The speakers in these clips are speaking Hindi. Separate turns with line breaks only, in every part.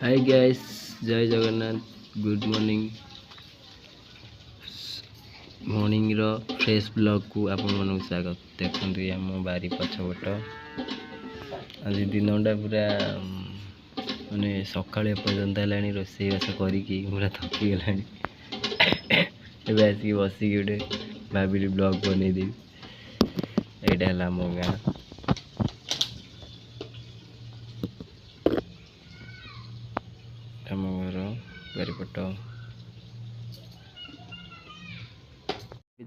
हाय गाइस, जय जगन्नाथ। गुड मॉर्निंग रो फ्रेश ब्लॉग को आपण मन स्वागत। देखते आम बारी पछपट आज दिनटा पूरा माने सकाଳେ पर्यंत है रोसईबास करी पूरा थकी गला। आसिक बसिक गोटे भाविली ब्लॉग बनईदेवी। यहाँ है मो गाँ। आम घर बारिपट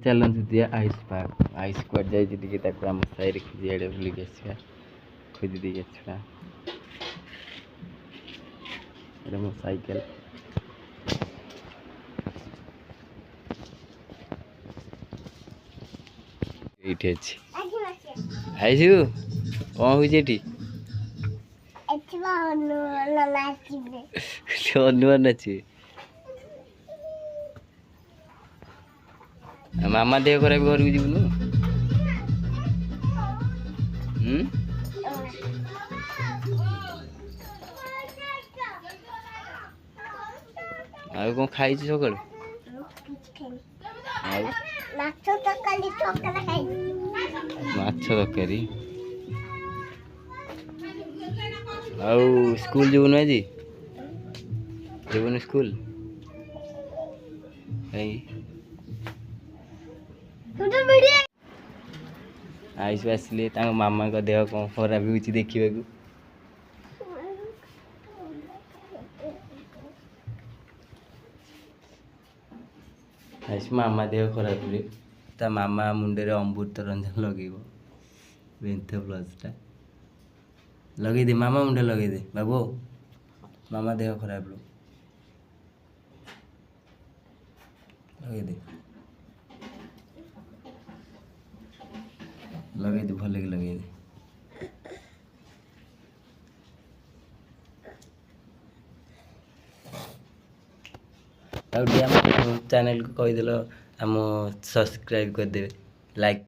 चलती दिया आइस पार्क। आइस क्वाड जाए आम साइड खोजी आड़े बुलिक आसा खोजी दे आसा। मो साइकेल ये आईसु कौन हो हनुमान नाचे। मामा देह खराब घर को जीवन कौन खाई सकाल माछ तरकारी स्कूल जीवन आज जीवन स्कूल आइस आसिले मामा का देह कौन खराब हो देखा। आइस मामा देह खराब हुए ता मामा मुंडे अमृत रंजन लगे बेंथ प्लसटा लगे दे। मामा मुंडे लगे दे बाबू। मामा देह खराब लगे दे भल लगे दे। चैनल को कहीदेल आम सब्सक्राइब करदे लाइक